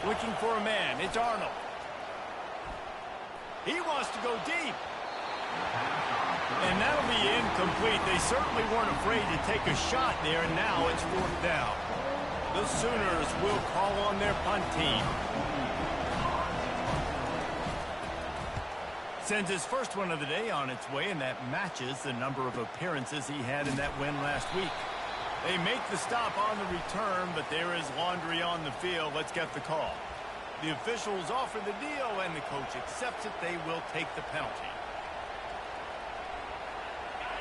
Looking for a man. It's Arnold. He wants to go deep. And that'll be incomplete. They certainly weren't afraid to take a shot there, and now it's 4th down. The Sooners will call on their punt team. Sends his first one of the day on its way, and that matches the number of appearances he had in that win last week. They make the stop on the return, but there is laundry on the field. Let's get the call. The officials offer the deal, and the coach accepts it. They will take the penalty.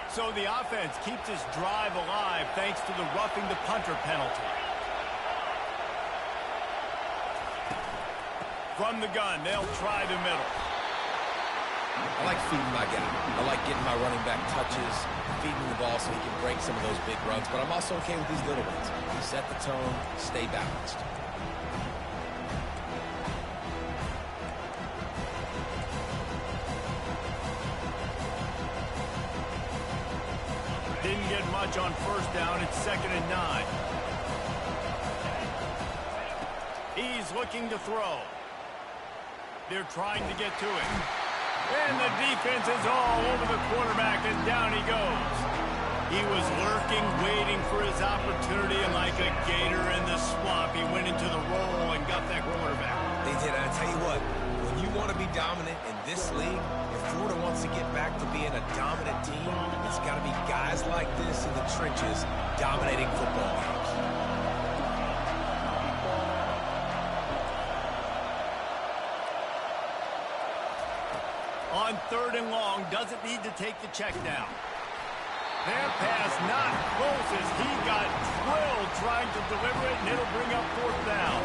So the offense keeps its drive alive thanks to the roughing the punter penalty. From the gun, they'll try the middle. I like feeding my guy. I like getting my running back touches, feeding the ball so he can break some of those big runs. But I'm also okay with these little ones. Set the tone, stay balanced. Didn't get much on 1st down. It's 2nd and 9. He's looking to throw. They're trying to get to it. And the defense is all over the quarterback, and down he goes. He was lurking, waiting for his opportunity, and like a gator in the swamp, he went into the roll and got that quarterback. They did. I tell you what, when you want to be dominant in this league, if Florida wants to get back to being a dominant team, it's got to be guys like this in the trenches dominating football games. On 3rd and long, doesn't need to take the check down. Their pass not close as he got drilled trying to deliver it, and it'll bring up 4th down.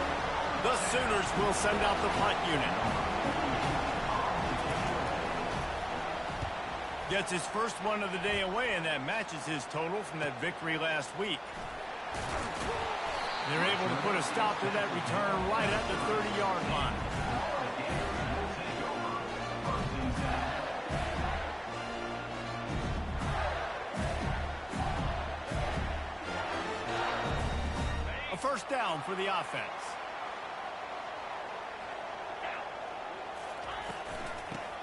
The Sooners will send out the punt unit. Gets his first one of the day away, and that matches his total from that victory last week. They're able to put a stop to that return right at the 30-yard line. A 1st down for the offense.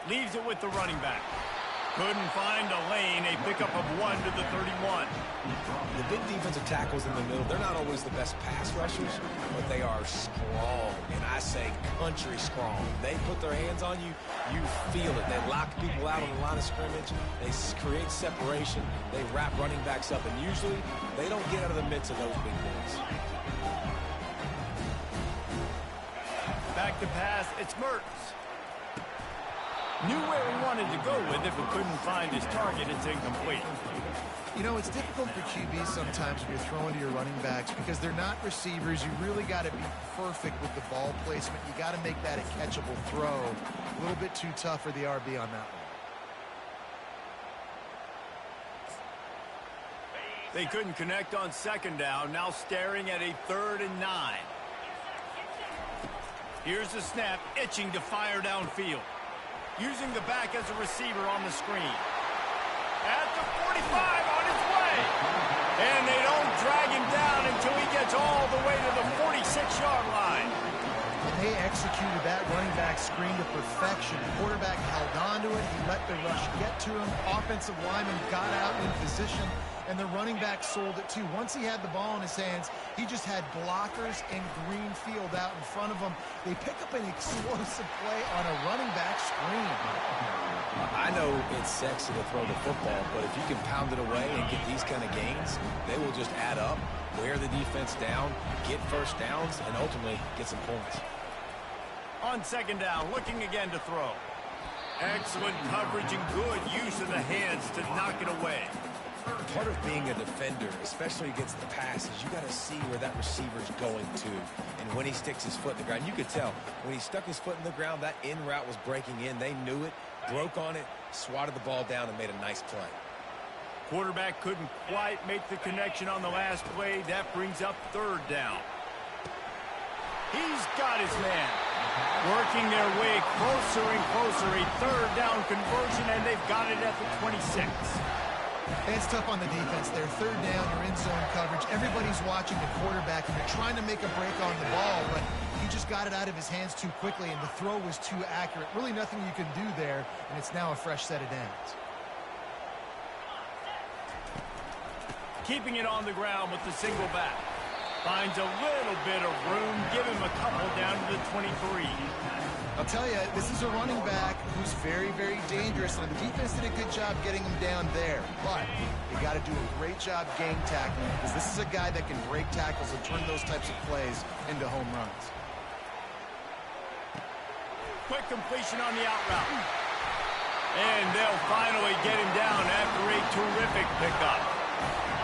Leaves it with the running back. Couldn't find a lane. A pickup of 1 to the 31. The big defensive tackles in the middle, they're not always the best pass rushers, but they are strong, and I say country strong. They put their hands on you, you feel it. They lock people out on the line of scrimmage. They create separation. They wrap running backs up, and usually they don't get out of the midst of those big boys. Back to pass, it's Mertz. Knew where he wanted to go with it, but couldn't find his target. It's incomplete. You know, it's difficult for QBs sometimes when you're throwing to your running backs because they're not receivers. You really got to be perfect with the ball placement. You got to make that a catchable throw. A little bit too tough for the RB on that one. They couldn't connect on 2nd down. Now staring at a 3rd and 9. Here's the snap, itching to fire downfield. Using the back as a receiver on the screen. At the 45 on his way. And they don't drag him down until he gets all the way to the 46-yard line. And they executed that running back screen to perfection. The quarterback held on to it. He let the rush get to him. Offensive lineman got out in position. And the running back sold it too. Once he had the ball in his hands, he just had blockers and green field out in front of him. They pick up an explosive play on a running back screen. I know it's sexy to throw the football, but if you can pound it away and get these kind of gains, they will just add up, wear the defense down, get 1st downs, and ultimately get some points. On 2nd down, looking again to throw. Excellent coverage and good use of the hands to knock it away. Part of being a defender, especially against the pass, is you got to see where that receiver's going to. And when he sticks his foot in the ground, you could tell. When he stuck his foot in the ground, that in route was breaking in. They knew it, broke on it, swatted the ball down, and made a nice play. Quarterback couldn't quite make the connection on the last play. That brings up 3rd down. He's got his man. Working their way closer and closer. A 3rd down conversion, and they've got it at the 26. It's tough on the defense there. 3rd down, you're in zone coverage. Everybody's watching the quarterback, and you're trying to make a break on the ball, but he just got it out of his hands too quickly, and the throw was too accurate. Really nothing you can do there, and it's now a fresh set of downs. Keeping it on the ground with the single back. Finds a little bit of room. Give him a couple down to the 23. I'll tell you, this is a running back who's very, very dangerous, and the defense did a good job getting him down there. But you got to do a great job game tackling, because this is a guy that can break tackles and turn those types of plays into home runs. Quick completion on the out route. And they'll finally get him down after a terrific pickup.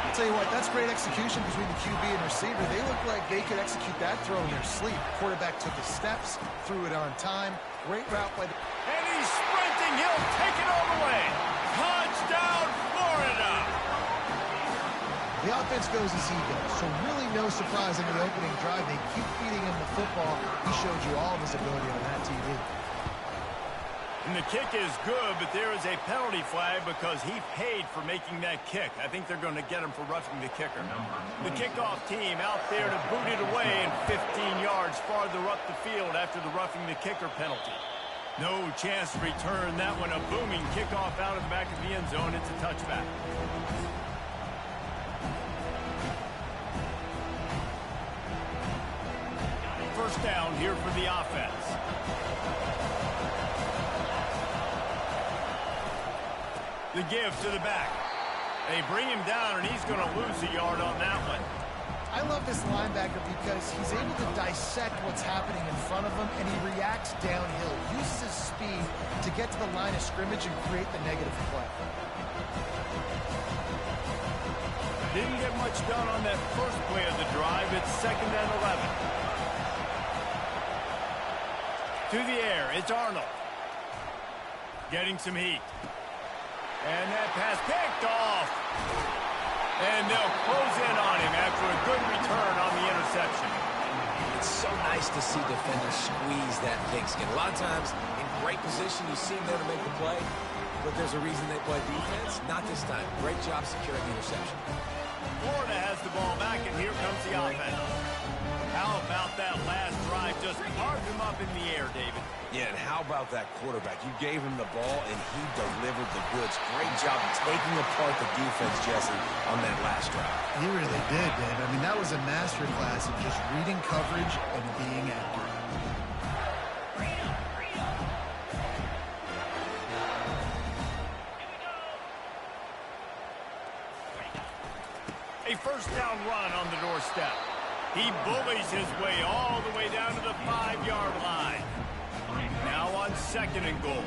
I'll tell you what, that's great execution between the QB and receiver. They look like they could execute that throw in their sleep. Quarterback took his steps, threw it on time. Great route by the... And he's sprinting. He'll take it all the way. Touchdown, Florida. The offense goes as he goes, so really no surprise in the opening drive. They keep feeding him the football. He showed you all of his ability on that TV. And the kick is good, but there is a penalty flag because he paid for making that kick. I think they're going to get him for roughing the kicker. The kickoff team out there to boot it away and 15 yards farther up the field after the roughing the kicker penalty. No chance to return that one. A booming kickoff out of the back of the end zone. It's a touchback. First down here for the offense. The give to the back. They bring him down, and he's going to lose a yard on that one. I love this linebacker because he's able to dissect what's happening in front of him, and he reacts downhill, uses his speed to get to the line of scrimmage and create the negative play. Didn't get much done on that first play of the drive. It's 2nd and 11. To the air, it's Arnold. Getting some heat. And that pass picked off. And they'll close in on him after a good return on the interception. It's so nice to see defenders squeeze that pigskin. A lot of times, in great position, you see them there to make the play, but there's a reason they play defense. Not this time. Great job securing the interception. Florida has the ball back, and here comes the offense. How about that last drive? Just carved him up in the air, David. Yeah, and how about that quarterback? You gave him the ball, and he delivered the goods. Great job taking apart the defense, Jesse, on that last drive. He really did, Dave. I mean, that was a masterclass of just reading coverage and being accurate. A first down run on the doorstep. He bullies his way all the way down to the 5-yard line. Now on 2nd and goal.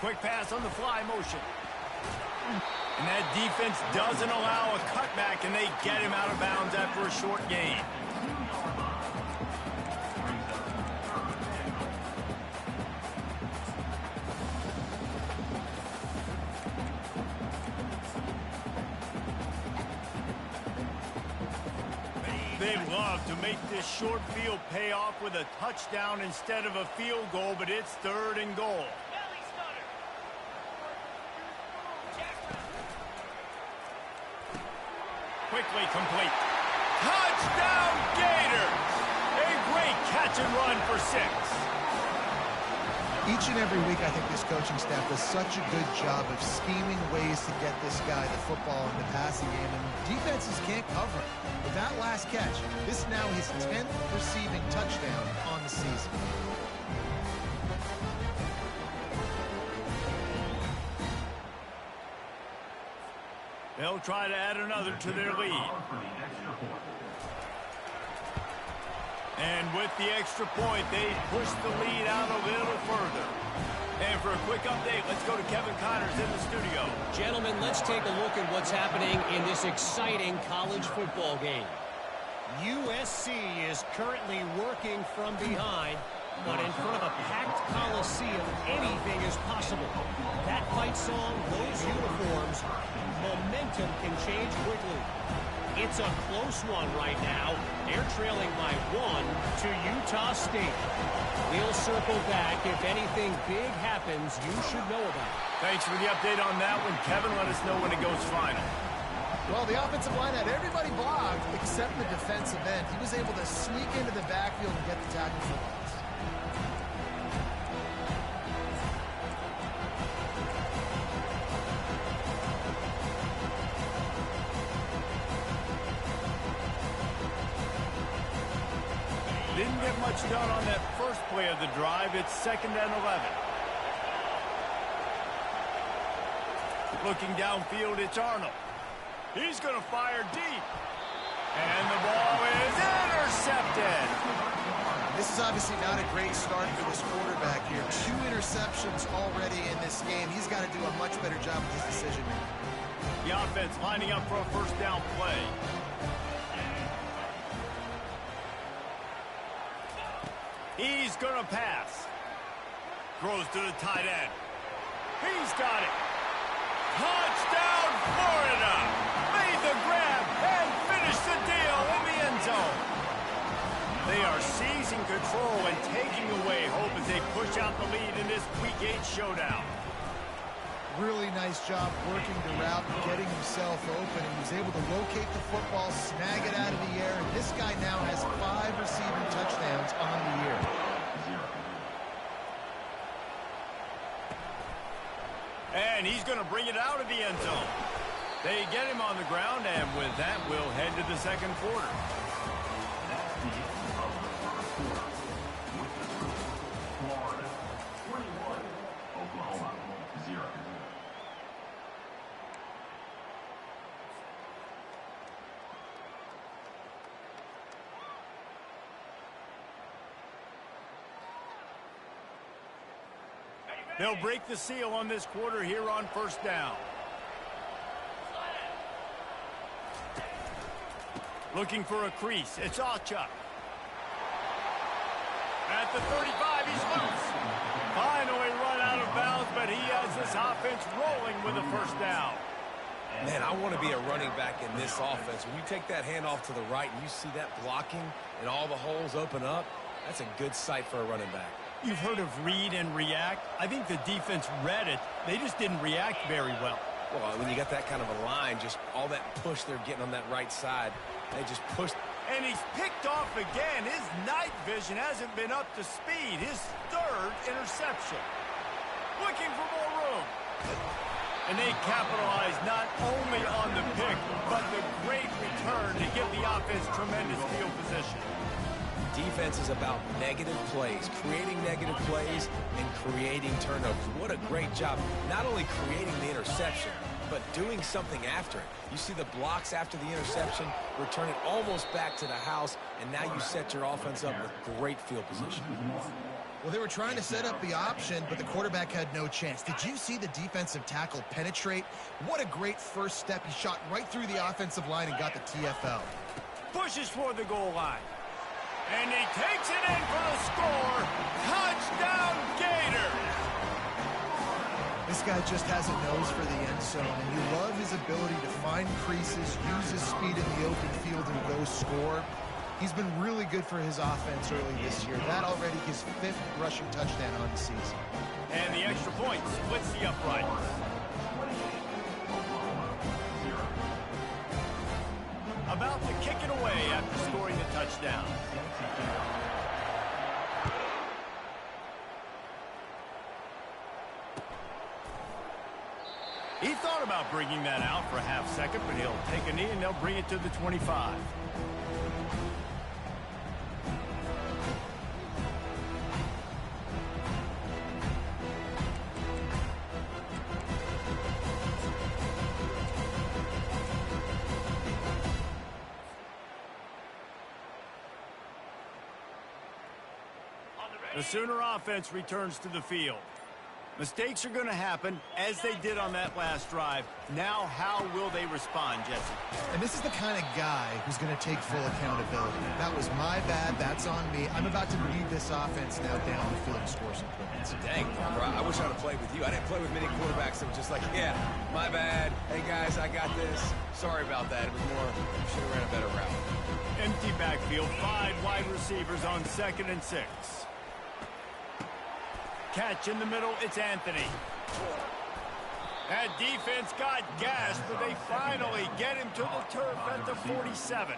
Quick pass on the fly motion. And that defense doesn't allow a cutback, and they get him out of bounds after a short gain. They'd love to make this short field pay off with a touchdown instead of a field goal, but it's 3rd and goal. Quickly complete. Touchdown Gators! A great catch and run for 6. Each and every week, I think this coaching staff does such a good job of scheming ways to get this guy the football in the passing game, and defenses can't cover him. With that last catch, this is now his 10th receiving touchdown on the season. They'll try to add another to their lead. And with the extra point, they push the lead out a little further. And for a quick update, let's go to Kevin Connors in the studio. Gentlemen, let's take a look at what's happening in this exciting college football game. USC is currently working from behind, but in front of a packed Coliseum, anything is possible. That fight song, those uniforms, momentum can change quickly. It's a close one right now. They're trailing by 1 to Utah State. We'll circle back. If anything big happens, you should know about it. Thanks for the update on that one, Kevin. Let us know when it goes final. Well, the offensive line had everybody blocked except the defensive end. He was able to sneak into the backfield and get the tackle for loss. Didn't get much done on that first play of the drive. It's 2nd and 11. Looking downfield, it's Arnold. He's going to fire deep. And the ball is intercepted. This is obviously not a great start for this quarterback here. 2 interceptions already in this game. He's got to do a much better job with his decision-making. The offense lining up for a first down play. He's going to pass. Throws to the tight end. He's got it. Touchdown, Florida! Made the grab and finished the deal in the end zone. They are seizing control and taking away hope as they push out the lead in this Week 8 showdown. Really nice job working the route and getting himself open. He was able to locate the football, snag it out of the air, and this guy now has 5 receiving touchdowns on the year. And he's going to bring it out of the end zone. They get him on the ground, and with that, we'll head to the second quarter. Florida 21, Oklahoma 0. They'll break the seal on this quarter here on first down. Looking for a crease. It's Achuk. At the 35, he's loose. Finally run out of bounds, but he has this offense rolling with a first down. Man, I want to be a running back in this offense. When you take that handoff to the right and you see that blocking and all the holes open up, that's a good sight for a running back. You've heard of read and react. I think the defense read it. They just didn't react very well. Well, when you got that kind of a line, just all that push they're getting on that right side, they just pushed. And he's picked off again. His night vision hasn't been up to speed. His 3rd interception. Looking for more room. And they capitalize not only on the pick, but the great return to give the offense tremendous field position. Defense is about negative plays, creating negative plays and creating turnovers. What a great job, not only creating the interception, but doing something after it. You see the blocks after the interception, return it almost back to the house, and now you set your offense up with great field position. Well, they were trying to set up the option, but the quarterback had no chance. Did you see the defensive tackle penetrate? What a great first step. He shot right through the offensive line and got the TFL. Pushes for the goal line. And he takes it in for the score. Touchdown, Gators! This guy just has a nose for the end zone, and you love his ability to find creases, use his speed in the open field, and go score. He's been really good for his offense early this year. That already his 5th rushing touchdown on the season. And the extra point splits the upright. About to kick it away after scoring the touchdown. He thought about bringing that out for a half second, but he'll take a knee and they'll bring it to the 25. The Sooner offense returns to the field. Mistakes are going to happen, as they did on that last drive. Now, how will they respond, Jesse? And this is the kind of guy who's going to take full accountability. That was my bad. That's on me. I'm about to lead this offense now down the field and score some points. Dang, bro, I wish I would have played with you. I didn't play with many quarterbacks that were just like, yeah, my bad. Hey, guys, I got this. Sorry about that. It was more, should have ran a better route. Empty backfield, 5 wide receivers on 2nd and 6. Catch in the middle, it's Anthony. That defense got gassed, but they finally get him to the turf at the 47.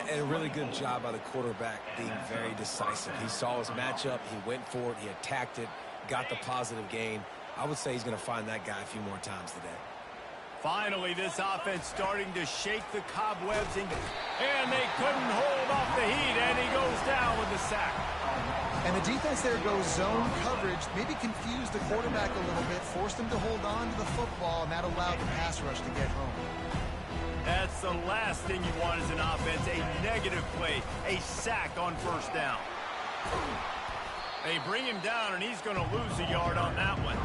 And a really good job by the quarterback being very decisive. He saw his matchup, he went for it, he attacked it, got the positive gain. I would say he's going to find that guy a few more times today. Finally, this offense starting to shake the cobwebs, and they couldn't hold off the heat, and he goes down with the sack. And the defense there goes zone coverage, maybe confused the quarterback a little bit, forced him to hold on to the football, and that allowed the pass rush to get home. That's the last thing you want as an offense, a negative play, a sack on first down. They bring him down, and he's going to lose a yard on that one.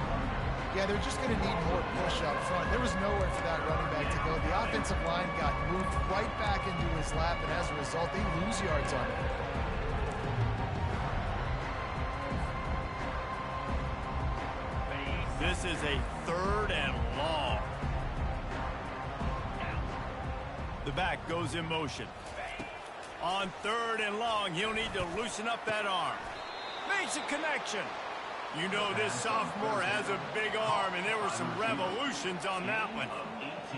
Yeah, they're just going to need more push up front. There was nowhere for that running back to go. The offensive line got moved right back into his lap, and as a result, they lose yards on it. This is a 3rd and long. The back goes in motion. On 3rd and long, he'll need to loosen up that arm. Makes a connection. You know this sophomore has a big arm, and there were some revolutions on that one.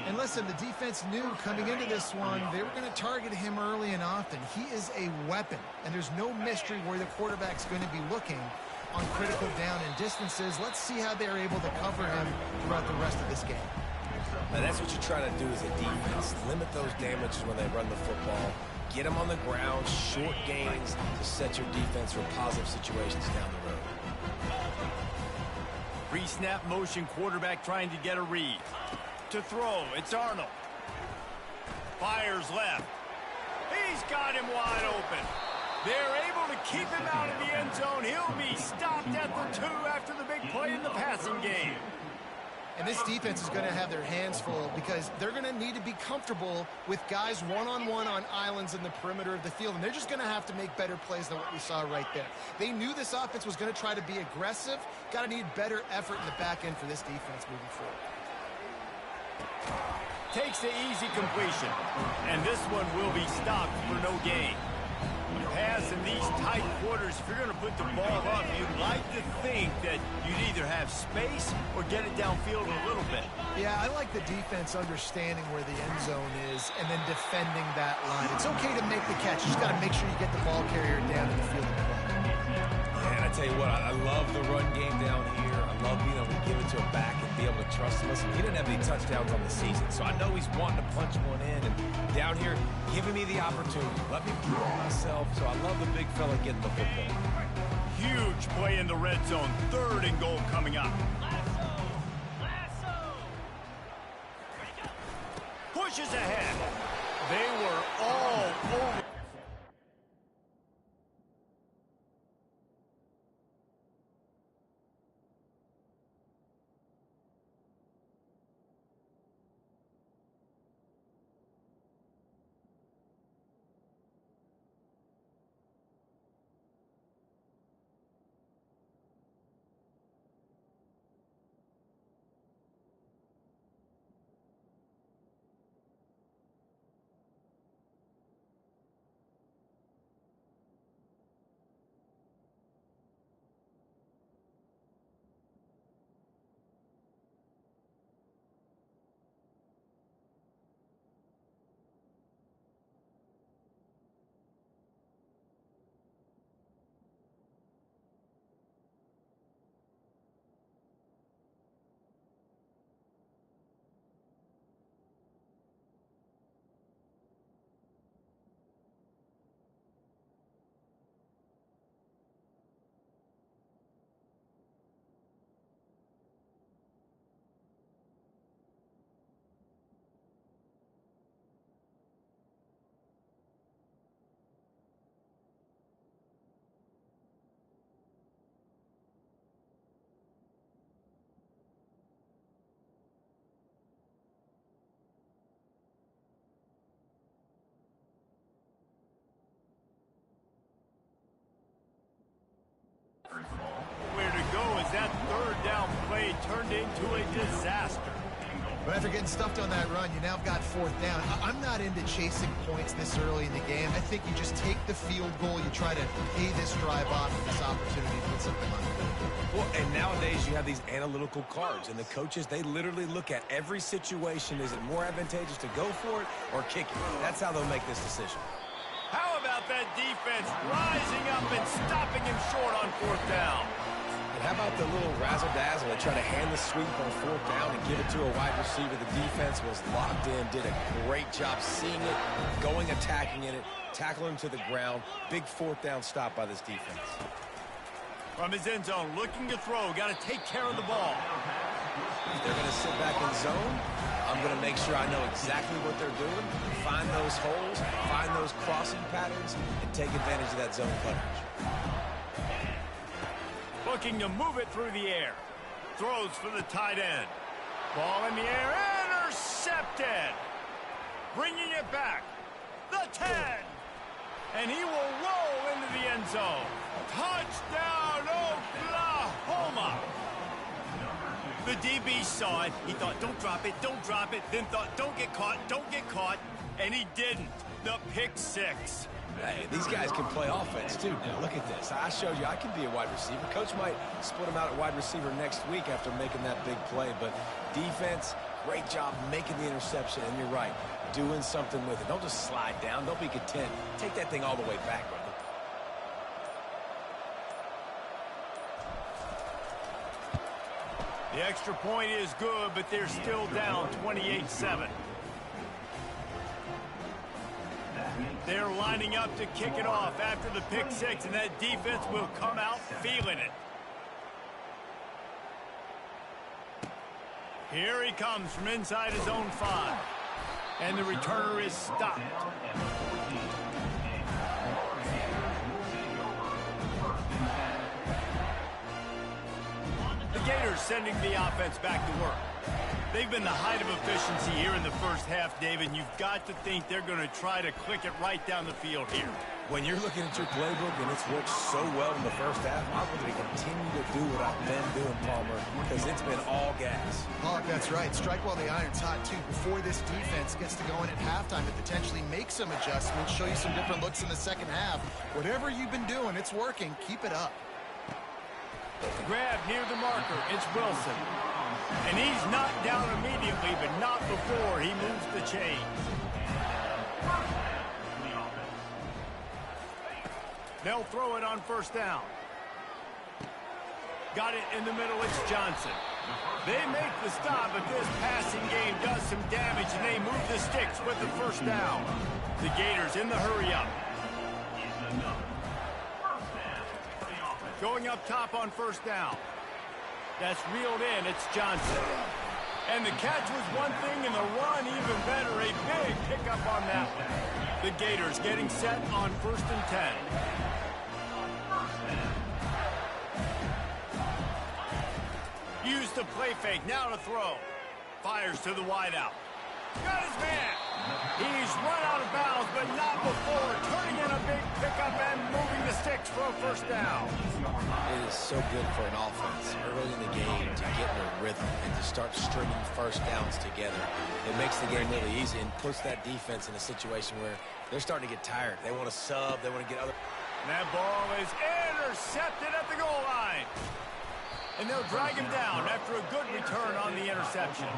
And listen, the defense knew coming into this one, they were going to target him early and often. He is a weapon, and there's no mystery where the quarterback's going to be looking on critical down and distances. Let's see how they're able to cover him throughout the rest of this game. Now, that's what you try to do as a defense. Limit those damages when they run the football. Get them on the ground, short gains to set your defense for positive situations down the road. Pre-snap motion, quarterback trying to get a read. To throw, it's Arnold. Fires left. He's got him wide open. They're able to keep him out of the end zone. He'll be stopped at the 2 after the big play in the passing game. And this defense is going to have their hands full because they're going to need to be comfortable with guys one-on-one on islands in the perimeter of the field. And they're just going to have to make better plays than what we saw right there. They knew this offense was going to try to be aggressive. Got to need better effort in the back end for this defense moving forward. Takes the easy completion. And this one will be stopped for no gain. A pass in these tight quarters, if you're going to put the ball up, you'd like to think that you'd either have space or get it downfield a little bit. Yeah, I like the defense understanding where the end zone is and then defending that line. It's okay to make the catch. You just got to make sure you get the ball carrier down to the field of play. And I tell you what, I love the run game down here. I love being able to give it to him back and be able to trust him. Listen, he didn't have any touchdowns on the season, so I know he's wanting to punch one in. And down here, giving me the opportunity. Let me prove myself. So I love the big fella getting the football. Huge play in the red zone. 3rd and goal coming up. Pushes ahead. They were all over. Where to go as that 3rd down play turned into a disaster. But after getting stuffed on that run, you now got fourth down. I'm not into chasing points this early in the game. I think you just take the field goal. You try to pay this drive off with this opportunity to put something on the board. Well, and nowadays you have these analytical cards, and the coaches, they literally look at every situation. Is it more advantageous to go for it or kick it? That's how they'll make this decision. How about that defense rising up and stopping him short on fourth down? And how about the little razzle-dazzle? They try to hand the sweep on fourth down and give it to a wide receiver. The defense was locked in, did a great job seeing it, going, attacking in it, tackling him to the ground. Big fourth down stop by this defense. From his end zone, looking to throw. Got to take care of the ball. If they're going to sit back in zone, I'm going to make sure I know exactly what they're doing, find those holes, find those crossing patterns, and take advantage of that zone coverage. Looking to move it through the air. Throws for the tight end. Ball in the air, intercepted. Bringing it back. The 10. And he will roll into the end zone. Touchdown, Oklahoma. The DB saw it. He thought, don't drop it, don't drop it. Then thought, don't get caught, don't get caught. And he didn't. The pick six. Hey, these guys can play offense, too. Now, look at this. I showed you I can be a wide receiver. Coach might split him out at wide receiver next week after making that big play. But defense, great job making the interception. And you're right, doing something with it. Don't just slide down. Don't be content. Take that thing all the way back, brother. The extra point is good, but they're still down 28-7. They're lining up to kick it off after the pick six, and that defense will come out feeling it. Here he comes from inside his own 5. And the returner is stopped. The Gators sending the offense back to work. They've been the height of efficiency here in the first half, David. You've got to think they're going to try to click it right down the field here. When you're looking at your playbook and it's worked so well in the first half, I'm going to continue to do what I've been doing, Palmer, because it's been all gas. Oh, that's right. Strike while the iron's hot, too. Before this defense gets to going at halftime to potentially make some adjustments, show you some different looks in the second half. Whatever you've been doing, it's working. Keep it up. Grab near the marker. It's Wilson. And he's knocked down immediately, but not before he moves the chains. They'll throw it on first down. Got it in the middle. It's Johnson. They make the stop, but this passing game does some damage, and they move the sticks with the first down. The Gators in the hurry-up. Going up top on first down. That's reeled in. It's Johnson. And the catch was one thing, and the run even better. A big pickup on that one. The Gators getting set on 1st and 10. Used to play fake. Now to throw. Fires to the wideout. Got his man. He's run out of bounds, but not before. Turning in a big pickup and moving the sticks for a first down. It is so good for an offense early in the game to get in a rhythm and to start stringing first downs together. It makes the game really easy and puts that defense in a situation where they're starting to get tired. They want to sub. They want to get other. And that ball is intercepted at the goal line. And they'll drag him down after a good return on the interception.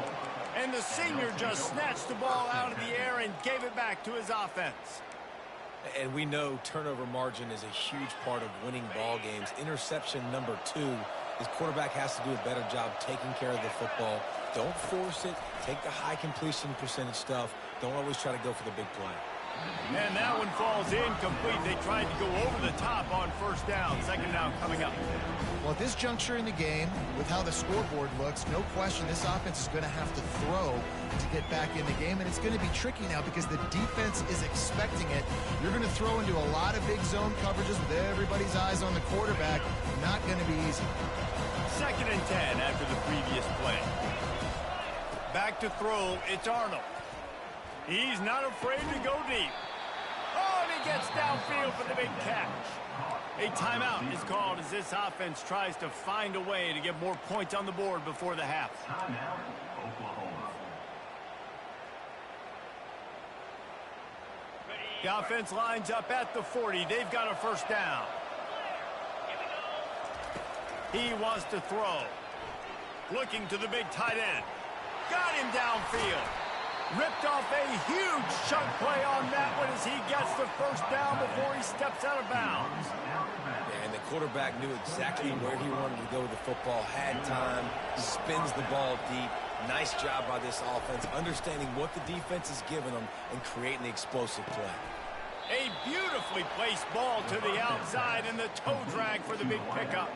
And the senior just snatched the ball out of the air and gave it back to his offense. And we know turnover margin is a huge part of winning ball games. Interception number 2, his quarterback has to do a better job taking care of the football. Don't force it. Take the high completion percentage stuff. Don't always try to go for the big play. And that one falls incomplete. They tried to go over the top on first down. Second down coming up. Well, at this juncture in the game, with how the scoreboard looks, no question this offense is going to have to throw to get back in the game. And it's going to be tricky now because the defense is expecting it. You're going to throw into a lot of big zone coverages with everybody's eyes on the quarterback. Not going to be easy. 2nd and 10 after the previous play. Back to throw. It's Arnold. He's not afraid to go deep. Oh, and he gets downfield for the big catch. A timeout is called as this offense tries to find a way to get more points on the board before the half. Timeout, Oklahoma. The offense lines up at the 40. They've got a first down. He wants to throw. Looking to the big tight end. Got him downfield. Ripped off a huge chunk play on that one as he gets the first down before he steps out of bounds. Yeah, and the quarterback knew exactly where he wanted to go with the football, had time, spins the ball deep. Nice job by this offense, understanding what the defense is giving them and creating the explosive play. A beautifully placed ball to the outside and the toe drag for the big pickup.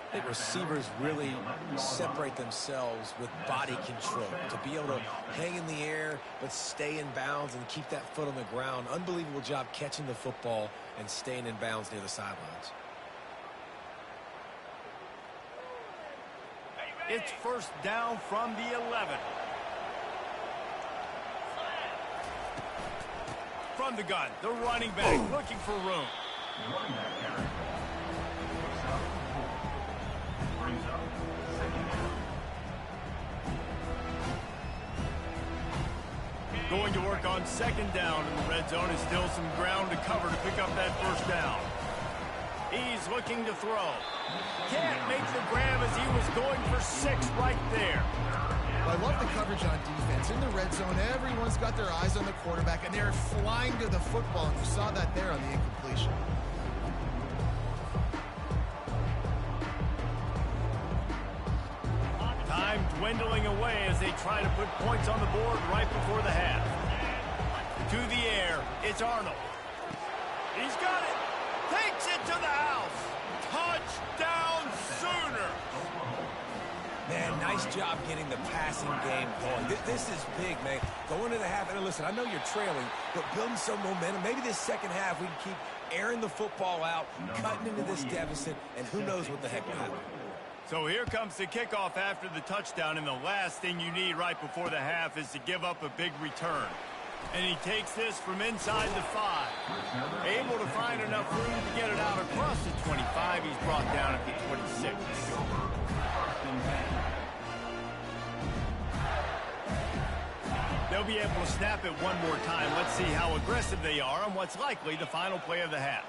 I think receivers really separate themselves with body control to be able to hang in the air but stay in bounds and keep that foot on the ground. Unbelievable job catching the football and staying in bounds near the sidelines. It's first down from the 11. From the gun, the running back looking for room. Running back carry. Looks up. Brings up second down. Going to work on second down in the red zone. Is still some ground to cover to pick up that first down. He's looking to throw. Can't make the grab as he was going for 6 right there. I love the coverage on defense. In the red zone, everyone's got their eyes on the quarterback, and they're flying to the football, and you saw that there on the incompletion. Time dwindling away as they try to put points on the board right before the half. To the air, it's Arnold. He's got it. Takes it to the house. Touchdown Sooners. Man, nice job getting the passing game going. This is big, man. Going to the half, and listen, I know you're trailing, but building some momentum. Maybe this second half we can keep airing the football out, cutting into this deficit, and who knows what the heck will happen. So here comes the kickoff after the touchdown, and the last thing you need right before the half is to give up a big return. And he takes this from inside the 5. Able to find enough room to get it out across the 25. He's brought down at the 26. They'll be able to snap it one more time. Let's see how aggressive they are on what's likely the final play of the half.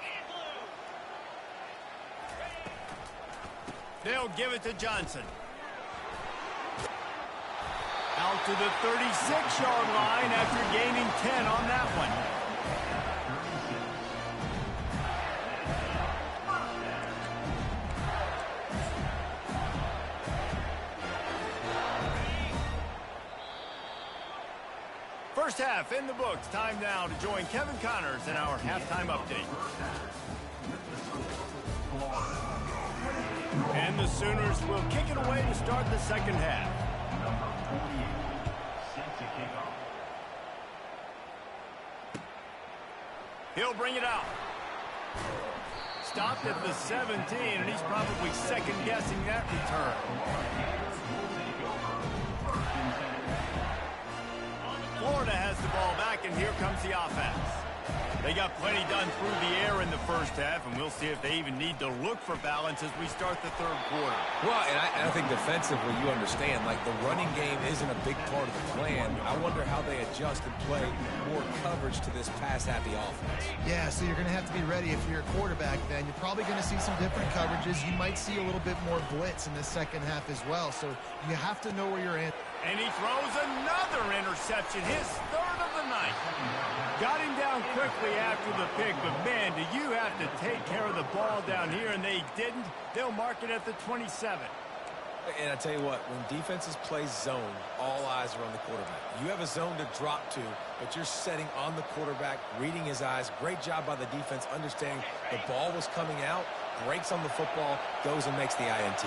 They'll give it to Johnson. Out to the 36-yard line after gaining 10 on that one. First half in the books. Time now to join Kevin Connors in our halftime update. And the Sooners will kick it away to start the second half. Number 48, set to kick off. He'll bring it out. Stopped at the 17, and he's probably second-guessing that return. Florida has the ball back, and here comes the offense. They got plenty done through the air in the first half, and we'll see if they even need to look for balance as we start the third quarter. Well, and I think defensively, you understand, like the running game isn't a big part of the plan. I wonder how they adjust and play more coverage to this pass-happy offense. Yeah, so you're going to have to be ready if you're a quarterback then. You're probably going to see some different coverages. You might see a little bit more blitz in the second half as well, so you have to know where you're in. And he throws another interception, his third of the night. Got him down quickly after the pick, but man, do you have to take care of the ball down here, and they didn't. They'll mark it at the 27. And I tell you what, when defenses play zone, all eyes are on the quarterback. You have a zone to drop to, but you're setting on the quarterback, reading his eyes. Great job by the defense, understanding the ball was coming out, breaks on the football, goes and makes the INT.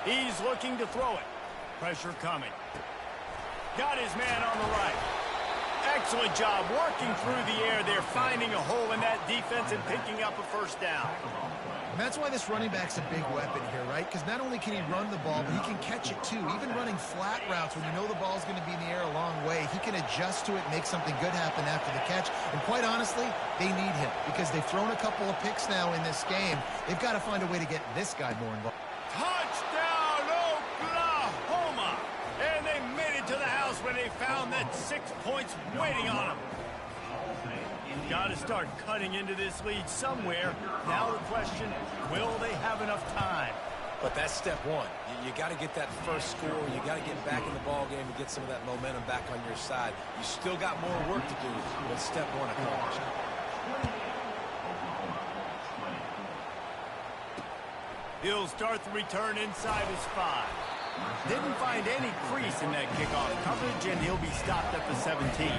He's looking to throw it. Pressure coming. Got his man on the right. Excellent job working through the air there, finding a hole in that defense and picking up a first down. And that's why this running back's a big weapon here, right? Because not only can he run the ball, but he can catch it too. Even running flat routes when you know the ball's going to be in the air a long way, he can adjust to it, make something good happen after the catch. And quite honestly, they need him because they've thrown a couple of picks now in this game. They've got to find a way to get this guy more involved. Touchdown, Oklahoma! And they made it to the house where they found that 6 points waiting on them. Got to start cutting into this lead somewhere. Now the question, will they have enough time? But that's step one. You got to get that first score. You got to get back in the ball game and get some of that momentum back on your side. You still got more work to do, but step one accomplished. He'll start the return inside his 5. Didn't find any crease in that kickoff coverage, and he'll be stopped at the 17.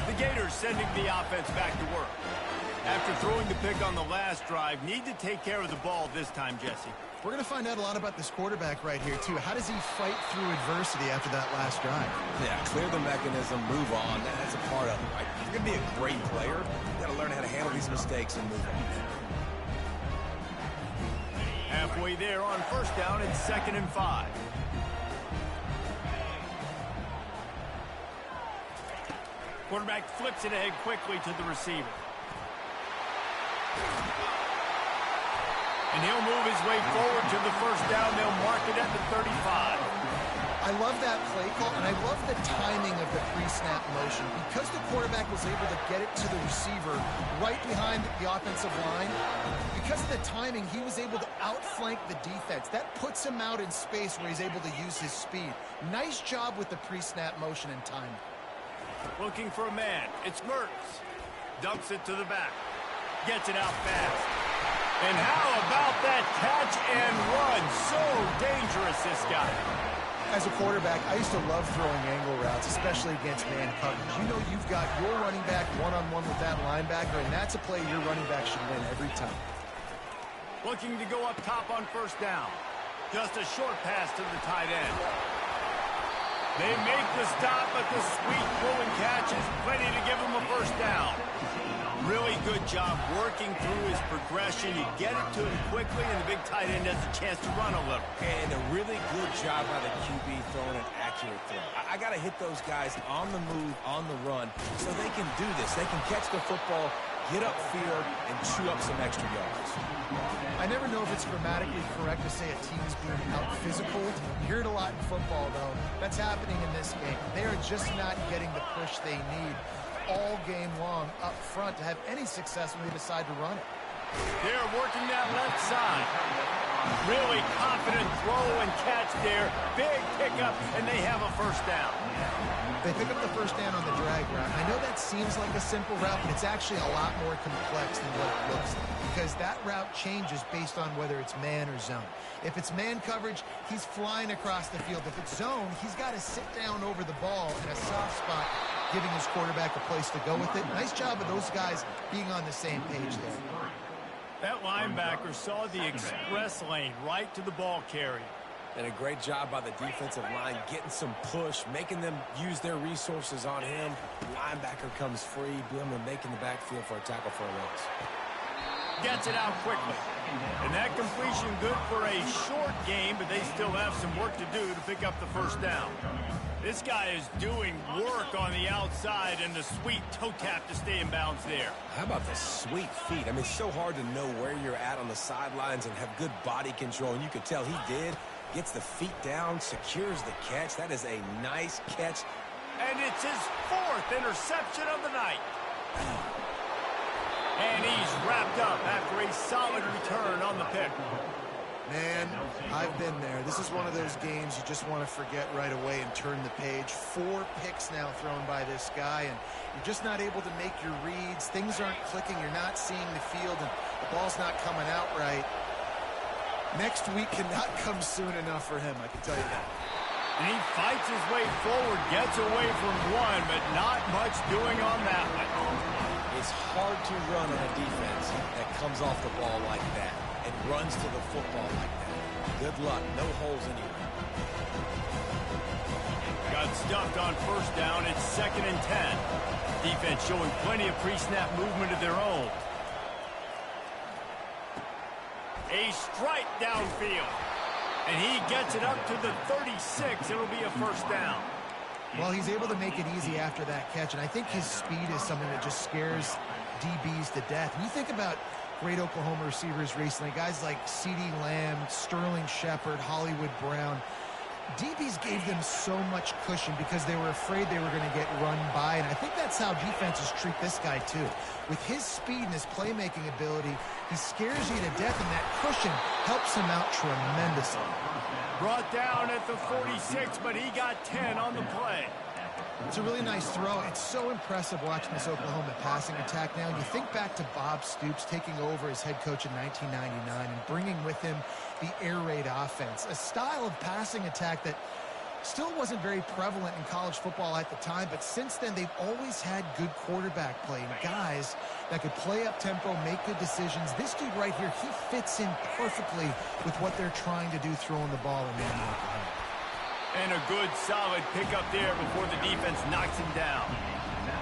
The Gators sending the offense back to work. After throwing the pick on the last drive, need to take care of the ball this time, Jesse. We're going to find out a lot about this quarterback right here, too. How does he fight through adversity after that last drive? Yeah, clear the mechanism, move on. That's a part of it, right? If you're going to be a great player, you got to learn how to handle these mistakes and move on. Halfway there on first down, it's 2nd and 5. Quarterback flips it ahead quickly to the receiver. And he'll move his way forward to the first down. They'll mark it at the 35. I love that play call, and I love the timing of the pre-snap motion. Because the quarterback was able to get it to the receiver right behind the offensive line, because of the timing, he was able to outflank the defense. That puts him out in space where he's able to use his speed. Nice job with the pre-snap motion and timing. Looking for a man. It's Mertz. Dumps it to the back. Gets it out fast. And how about that catch and run? So dangerous, this guy. As a quarterback, I used to love throwing angle routes, especially against man coverage. You know you've got your running back one-on-one with that linebacker, and that's a play your running back should win every time. Looking to go up top on first down. Just a short pass to the tight end. They make the stop, but the sweet throw and catch is plenty to give him a first down. Really good job working through his progression. You get it to him quickly, and the big tight end has a chance to run a little. And a really good job by the QB throwing an accurate throw. I got to hit those guys on the move, on the run, so they can do this. They can catch the football, get upfield, and chew up some extra yards. I never know if it's grammatically correct to say a team's being out-physical. You hear it a lot in football, though. That's happening in this game. They are just not getting the push they need all game long up front to have any success when they decide to run it. They're working that left side. Really confident throw and catch there. Big pickup, and they have a first down. They pick up the first down on the drag route. I know that seems like a simple route, but it's actually a lot more complex than what it looks like, because that route changes based on whether it's man or zone. If it's man coverage, he's flying across the field. If it's zone, he's got to sit down over the ball in a soft spot, giving his quarterback a place to go with it. Nice job of those guys being on the same page there. That linebacker saw the express lane right to the ball carrier. And a great job by the defensive line, getting some push, making them use their resources on him. Linebacker comes free, being able to make in the backfield for a tackle for a loss. Gets it out quickly. And that completion good for a short game, but they still have some work to do to pick up the first down. This guy is doing work on the outside, and the sweet toe tap to stay in bounds there. How about the sweet feet? I mean, it's so hard to know where you're at on the sidelines and have good body control, and you could tell he did. Gets the feet down, secures the catch. That is a nice catch. And it's his 4th interception of the night. And he's wrapped up after a solid return on the pick. Man, I've been there. This is one of those games you just want to forget right away and turn the page. 4 picks now thrown by this guy, and you're just not able to make your reads. Things aren't clicking. You're not seeing the field, and the ball's not coming out right. Next week cannot come soon enough for him, I can tell you that. And he fights his way forward, gets away from one, but not much doing on that one. It's hard to run on a defense that comes off the ball like that and runs to the football like that. Good luck. No holes anywhere. Got stuffed on first down. It's 2nd and 10. Defense showing plenty of pre-snap movement of their own. A strike downfield. And he gets it up to the 36. It'll be a first down. Well, he's able to make it easy after that catch, and I think his speed is something that just scares DBs to death. When you think about great Oklahoma receivers recently, guys like CeeDee Lamb, Sterling Shepard, Hollywood Brown, DBs gave them so much cushion because they were afraid they were going to get run by, and I think that's how defenses treat this guy too. With his speed and his playmaking ability, he scares you to death, and that cushion helps him out tremendously. Brought down at the 46, but he got 10 on the play. It's a really nice throw. It's so impressive watching this Oklahoma passing attack now. And you think back to Bob Stoops taking over as head coach in 1999 and bringing with him the air raid offense, a style of passing attack that still wasn't very prevalent in college football at the time, but since then they've always had good quarterback play and guys that could play up tempo, make good decisions. This dude right here, he fits in perfectly with what they're trying to do throwing the ball in Oklahoma. And a good, solid pickup there before the defense knocks him down.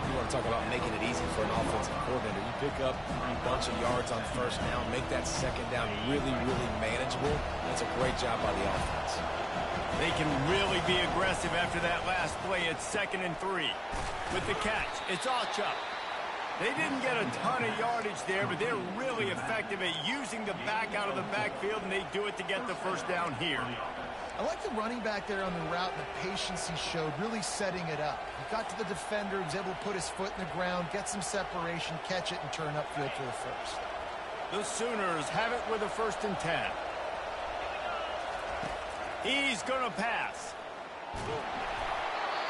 You want to talk about making it easy for an offensive coordinator. You pick up a bunch of yards on first down, make that second down really, really manageable. That's a great job by the offense. They can really be aggressive after that last play. It's 2nd and 3. With the catch, it's Alchuk. They didn't get a ton of yardage there, but they're really effective at using the back out of the backfield, and they do it to get the first down here. I like the running back there on the route and the patience he showed, really setting it up. He got to the defender, was able to put his foot in the ground, get some separation, catch it, and turn upfield for the first. The Sooners have it with a 1st and 10. He's going to pass.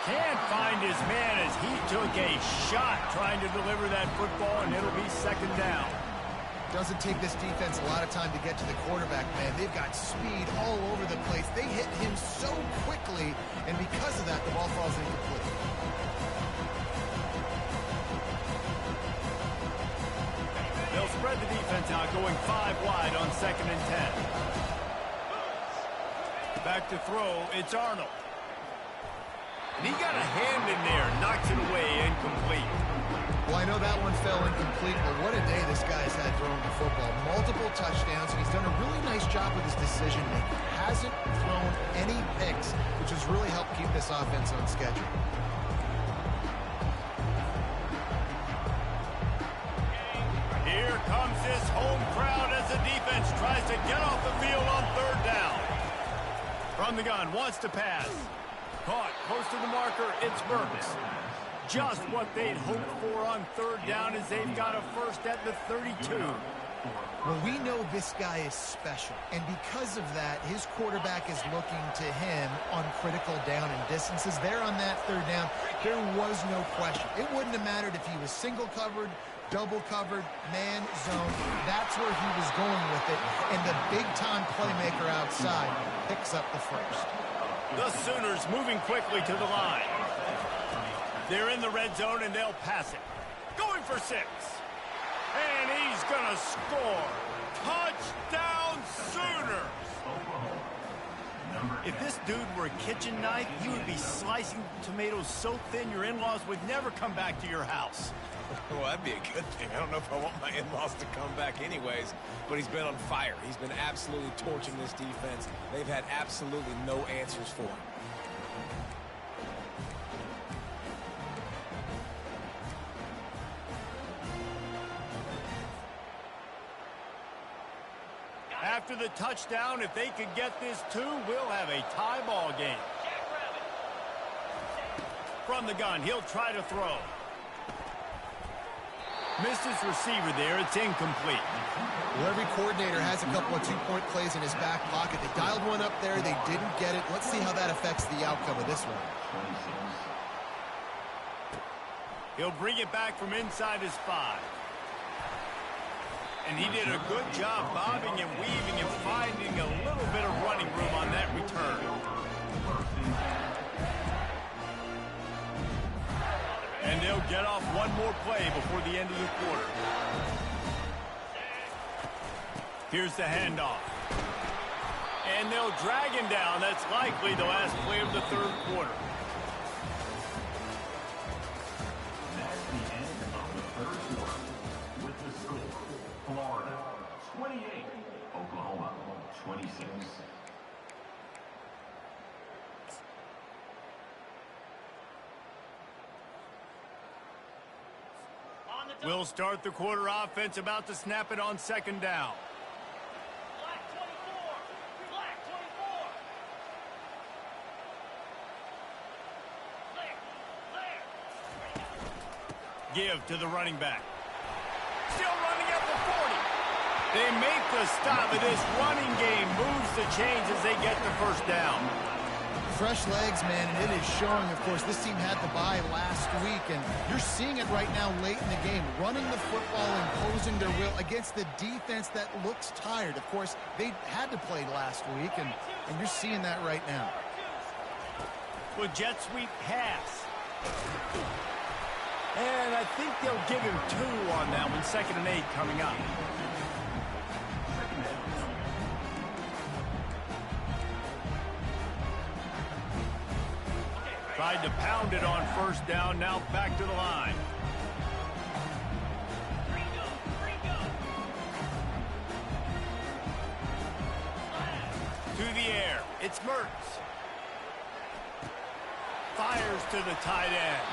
Can't find his man as he took a shot trying to deliver that football, and it'll be 2nd down. Doesn't take this defense a lot of time to get to the quarterback, man. They've got speed all over the place. They hit him so quickly, and because of that, the ball falls incomplete. They'll spread the defense out, going 5 wide on 2nd and 10. Back to throw, it's Arnold. And he got a hand in there, knocks it away, incomplete. Well, I know that one fell incomplete, but what a day this guy's had throwing the football. Multiple touchdowns, and he's done a really nice job with his decision-making. Hasn't thrown any picks, which has really helped keep this offense on schedule. Here comes this home crowd as the defense tries to get off the field on 3rd down. From the gun, wants to pass. Caught, close to the marker, it's Burks. Just what they'd hoped for on 3rd down as they've got a first at the 32. Well, we know this guy is special, and because of that, his quarterback is looking to him on critical down and distances. There on that 3rd down, there was no question. It wouldn't have mattered if he was single covered, double covered, man, zone. That's where he was going with it, and the big-time playmaker outside picks up the first. The Sooners moving quickly to the line. They're in the red zone, and they'll pass it. Going for 6. And he's going to score. Touchdown, Sooners! If this dude were a kitchen knife, he would be slicing tomatoes so thin your in-laws would never come back to your house. Well, that'd be a good thing. I don't know if I want my in-laws to come back anyways, but he's been on fire. He's been absolutely torching this defense. They've had absolutely no answers for him. After the touchdown, if they could get this too, we'll have a tie ball game. From the gun, he'll try to throw. Missed his receiver there. It's incomplete. Well, every coordinator has a couple of two-point plays in his back pocket. They dialed one up there. They didn't get it. Let's see how that affects the outcome of this one. He'll bring it back from inside his 5. And he did a good job bobbing and weaving and finding a little bit of running room on that return. And they'll get off one more play before the end of the quarter. Here's the handoff. And they'll drag him down. That's likely the last play of the 3rd quarter. That's the end of the 3rd quarter. With the score, Florida 28, Oklahoma 26. We'll start the quarter. Offense about to snap it on 2nd down. Give to the running back. Still running at the 40. They make the stop, but this running game moves the chains as they get the first down. Fresh legs, man, and it is showing, of course, this team had the bye last week, and you're seeing it right now late in the game, running the football, imposing their will against the defense that looks tired. Of course, they had to play last week, and you're seeing that right now. With jet sweep pass. And I think they'll give him 2 on that one. 2nd and 8 coming up. Tried to pound it on first down. Now back to the line. To the air. It's Mertz. Fires to the tight end.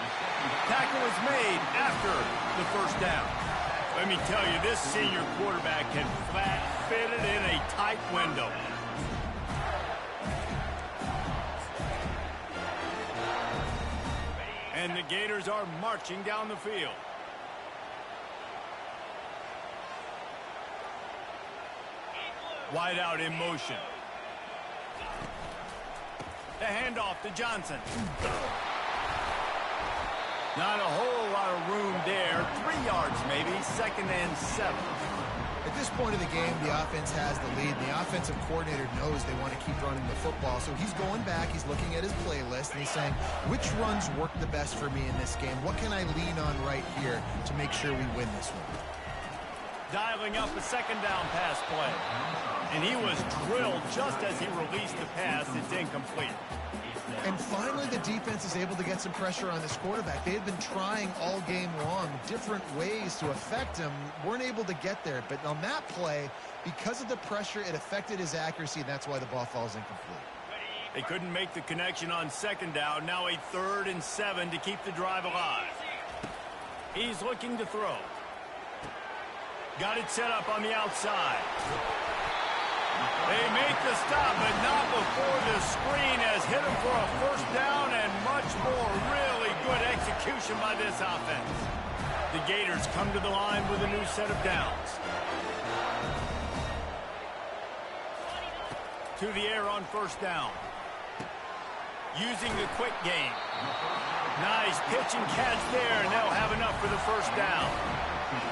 Tackle is made after the first down. Let me tell you, this senior quarterback can flat fit it in a tight window. And the Gators are marching down the field. Wide out in motion. The handoff to Johnson. Not a whole lot of room there. 3 yards maybe. 2nd and 7. At this point of the game, the offense has the lead. The offensive coordinator knows they want to keep running the football. So he's going back, he's looking at his playlist, and he's saying, which runs work the best for me in this game? What can I lean on right here to make sure we win this one? Dialing up a 2nd down pass play. And he was drilled just as he released the pass. It's incomplete. And finally, the defense is able to get some pressure on this quarterback. They had been trying all game long different ways to affect him. Weren't able to get there. But on that play, because of the pressure, it affected his accuracy, and that's why the ball falls incomplete. They couldn't make the connection on 2nd down. Now a 3rd and 7 to keep the drive alive. He's looking to throw. Got it set up on the outside. They make the stop, but not before the screen has hit him for a first down and much more. Really good execution by this offense. The Gators come to the line with a new set of downs. To the air on first down. Using the quick game. Nice pitch and catch there, and they'll have enough for the first down.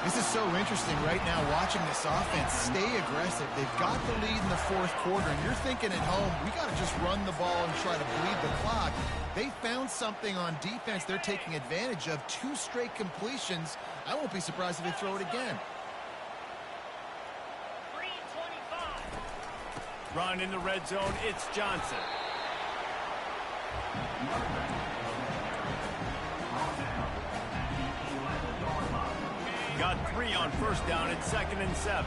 This is so interesting right now, watching this offense stay aggressive. They've got the lead in the 4th quarter, and you're thinking at home, we got to just run the ball and try to bleed the clock. They found something on defense they're taking advantage of. 2 straight completions. I won't be surprised if they throw it again. Run in the red zone, it's Johnson. Got 3 on first down at 2nd and 7.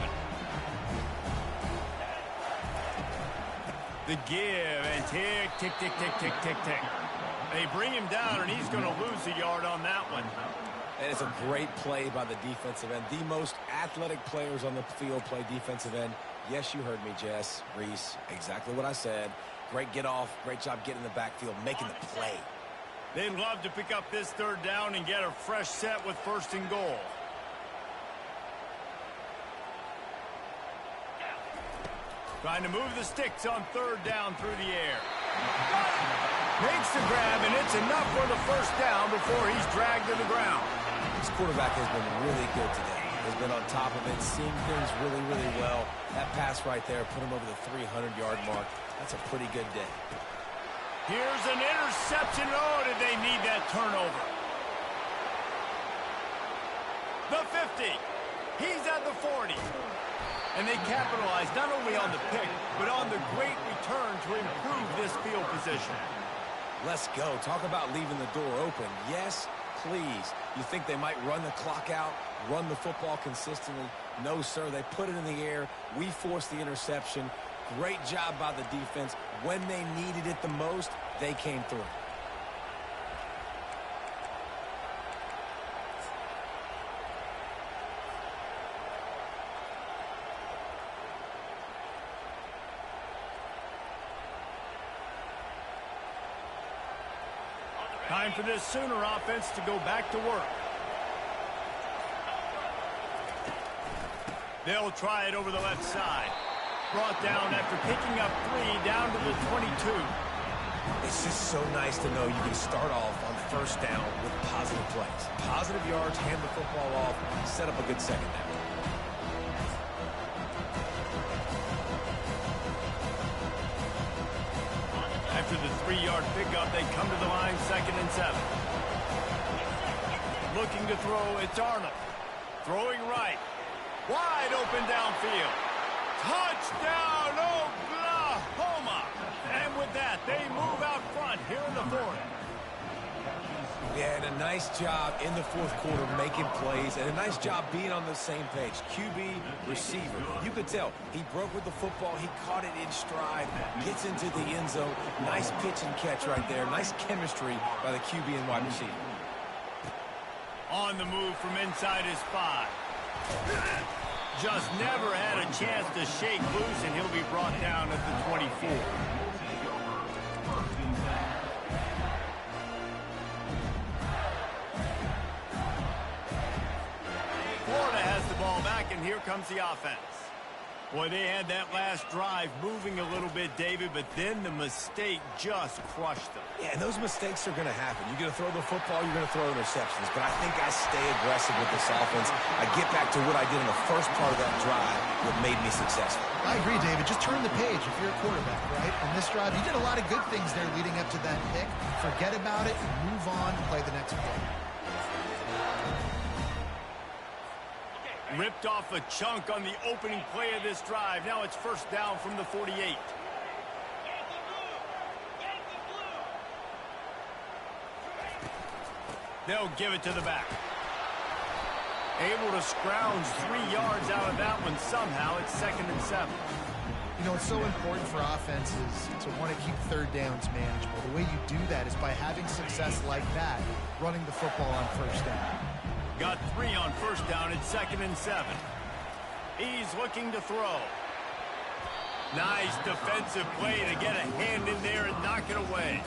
The give and tick, tick, tick, tick, tick, tick, tick. They bring him down, and he's going to lose a yard on that one. And it's a great play by the defensive end. The most athletic players on the field play defensive end. Yes, you heard me, Jess, Reese. Exactly what I said. Great get off. Great job getting in the backfield, making the play. They'd love to pick up this 3rd down and get a fresh set with 1st and goal. Trying to move the sticks on 3rd down through the air. Makes the grab, and it's enough for the first down before he's dragged to the ground. This quarterback has been really good today. Has been on top of it, seeing things really, really well. That pass right there put him over the 300-yard mark. That's a pretty good day. Here's an interception. Oh, did they need that turnover? The 50. He's at the 40. And they capitalized not only on the pick, but on the great return to improve this field position. Let's go. Talk about leaving the door open. Yes, please. You think they might run the clock out, run the football consistently? No, sir. They put it in the air. We forced the interception. Great job by the defense. When they needed it the most, they came through. Time for this Sooner offense to go back to work. They'll try it over the left side. Brought down after picking up 3 down to the 22. It's just so nice to know you can start off on first down with positive plays. Positive yards, hand the football off, set up a good second down. After the 3-yard pickup, they come to the line, 2nd and 7. Looking to throw, it's Arnold. Throwing right. Wide open downfield. Touchdown, Oklahoma! And with that, they move out front here in the 4th. Yeah, and a nice job in the 4th quarter making plays, and a nice job being on the same page. QB, receiver. You could tell he broke with the football. He caught it in stride, gets into the end zone. Nice pitch and catch right there. Nice chemistry by the QB and wide receiver. On the move from inside his 5. Just never had a chance to shake loose, and he'll be brought down at the 24. Florida has the ball back, and here comes the offense. Boy, they had that last drive moving a little bit, David, but then the mistake just crushed them. Yeah, and those mistakes are going to happen. You're going to throw the football, you're going to throw interceptions. But I think I stay aggressive with this offense. I get back to what I did in the first part of that drive that made me successful. I agree, David. Just turn the page if you're a quarterback, right? On this drive, you did a lot of good things there leading up to that pick. Forget about it, move on, play the next play. Ripped off a chunk on the opening play of this drive. Now it's first down from the 48. They'll give it to the back. Able to scrounge 3 yards out of that one somehow. It's 2nd and 7. You know, it's so important for offenses to want to keep 3rd downs manageable. The way you do that is by having success like that, running the football on first down. Got 3 on first down. It's 2nd and 7. He's looking to throw. Nice defensive play to get a hand in there and knock it away.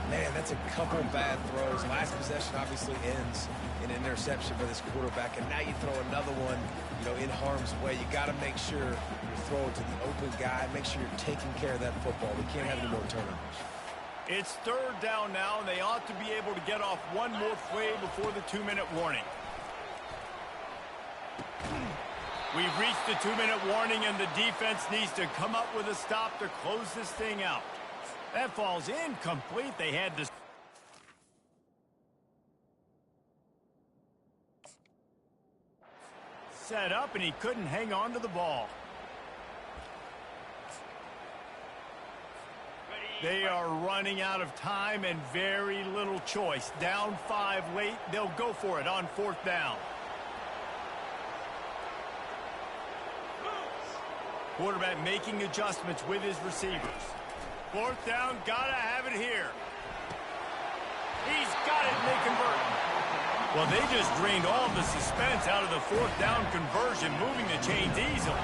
Man, that's a couple bad throws. Last possession obviously ends in an interception for this quarterback, and now you throw another one, in harm's way. You got to make sure you throw it to the open guy. Make sure you're taking care of that football. We can't have any more turnovers. It's 3rd down now, and they ought to be able to get off one more play before the 2-minute warning. We've reached the 2-minute warning, and the defense needs to come up with a stop to close this thing out. That falls incomplete. They had to set up, and he couldn't hang on to the ball. They are running out of time and very little choice. Down 5 late. They'll go for it on 4th down. Quarterback making adjustments with his receivers. 4th down, gotta have it here. He's got it, and they convert. Well, they just drained all the suspense out of the 4th down conversion, moving the chains easily.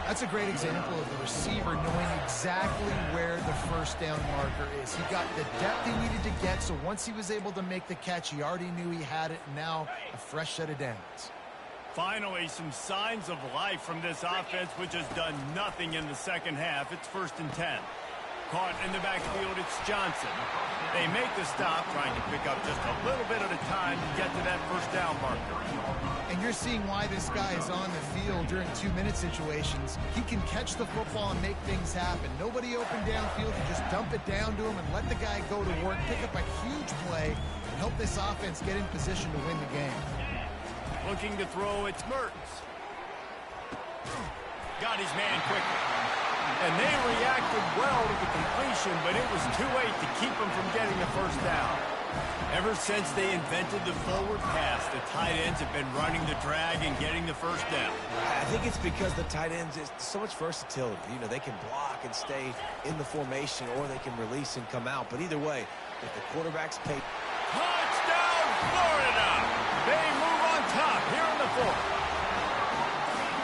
That's a great example of the receiver knowing exactly where the first down marker is. He got the depth he needed to get, so once he was able to make the catch, he already knew he had it, and now a fresh set of downs. Finally, some signs of life from this offense, which has done nothing in the second half. It's 1st and 10. Caught in the backfield, it's Johnson. They make the stop, trying to pick up just a little bit at a time to get to that first down marker. And you're seeing why this guy is on the field during 2-minute situations. He can catch the football and make things happen. Nobody open downfield. You just dump it down to him and let the guy go to work, pick up a huge play, and help this offense get in position to win the game. Looking to throw, it's Mertens. Got his man quickly. And they reacted well to the completion, but it was too late to keep them from getting the first down. Ever since they invented the forward pass, the tight ends have been running the drag and getting the first down. I think it's because the tight ends is so much versatility. They can block and stay in the formation, or they can release and come out. But either way, if the quarterback's paid... Touchdown, Florida! They move on top here in the 4th.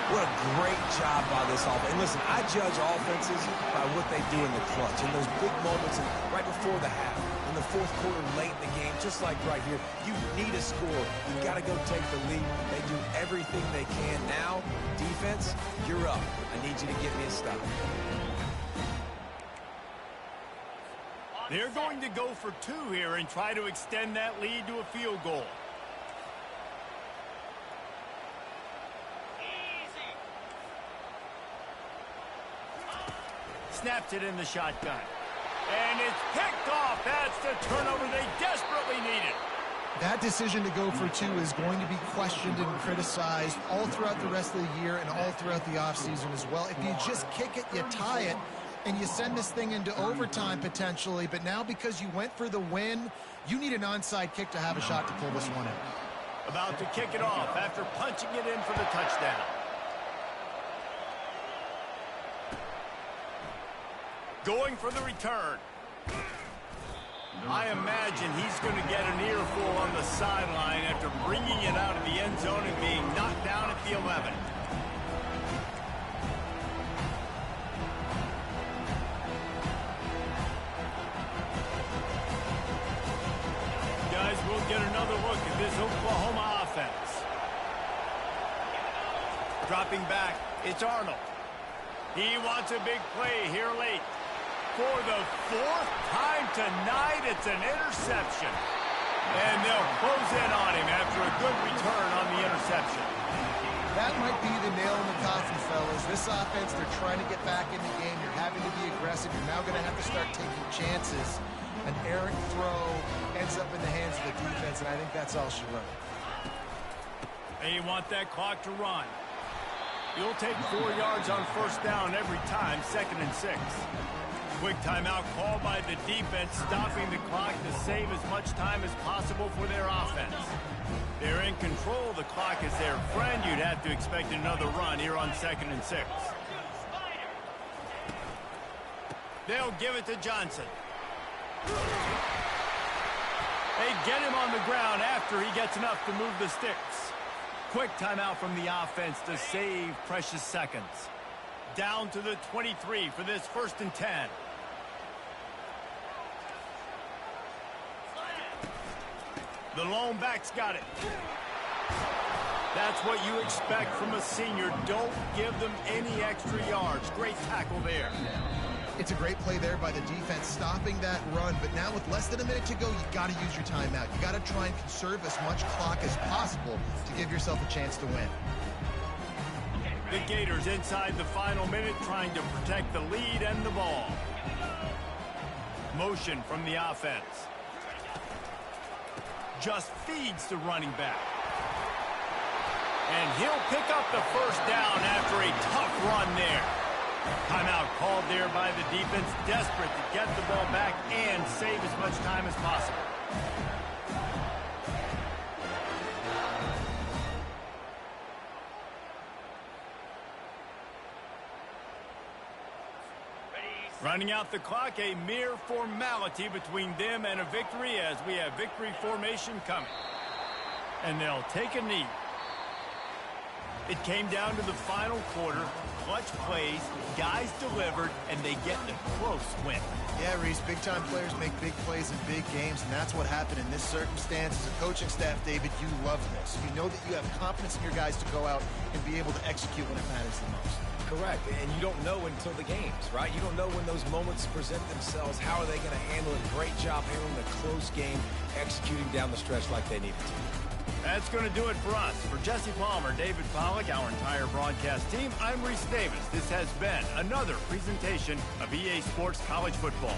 What a great job by this offense. And listen, I judge offenses by what they do in the clutch, in those big moments and right before the half, in the fourth quarter, late in the game, just like right here. You need a score. You've got to go take the lead. They do everything they can. Now, defense, you're up. I need you to get me a stop. They're going to go for 2 here and try to extend that lead to a field goal. Snaps it in the shotgun. And it's picked off. That's the turnover they desperately needed. That decision to go for 2 is going to be questioned and criticized all throughout the rest of the year and all throughout the offseason as well. If you just kick it, you tie it, and you send this thing into overtime potentially. But now because you went for the win, you need an onside kick to have a shot to pull this one in. About to kick it off after punching it in for the touchdown. Going for the return. I imagine he's going to get an earful on the sideline after bringing it out of the end zone and being knocked down at the 11. Guys, we'll get another look at this Oklahoma offense. Dropping back, it's Arnold. He wants a big play here late. For the 4th time tonight, it's an interception. And they'll close in on him after a good return on the interception. That might be the nail in the coffin, fellas. This offense, they're trying to get back in the game. You're having to be aggressive. You're now going to have to start taking chances. An errant throw ends up in the hands of the defense, and I think that's all she wrote. They want that clock to run. You'll take 4 yards on first down every time, 2nd and 6. Quick timeout called by the defense, stopping the clock to save as much time as possible for their offense. They're in control. The clock is their friend. You'd have to expect another run here on 2nd and 6. They'll give it to Johnson. They get him on the ground after he gets enough to move the sticks. Quick timeout from the offense to save precious seconds. Down to the 23 for this 1st and 10. The lone back's got it. That's what you expect from a senior. Don't give them any extra yards. Great tackle there. It's a great play there by the defense, stopping that run. But now with less than a minute to go, you got to use your timeout. You got to try and conserve as much clock as possible to give yourself a chance to win. The Gators inside the final minute trying to protect the lead and the ball. Motion from the offense. Just feeds the running back. And he'll pick up the first down after a tough run there. Timeout called there by the defense, desperate to get the ball back and save as much time as possible. Running out the clock, a mere formality between them and a victory as we have victory formation coming. And they'll take a knee. It came down to the final quarter. Clutch plays, guys delivered, and they get the close win. Yeah, Reese, big-time players make big plays in big games, and that's what happened in this circumstance. As a coaching staff, David, you love this. You know that you have confidence in your guys to go out and be able to execute when it matters the most. Correct, and you don't know until the games, right? You don't know when those moments present themselves. How are they going to handle it? Great job handling the close game, executing down the stretch like they needed to. That's going to do it for us. For Jesse Palmer, David Pollack, our entire broadcast team, I'm Reese Davis. This has been another presentation of EA Sports College Football.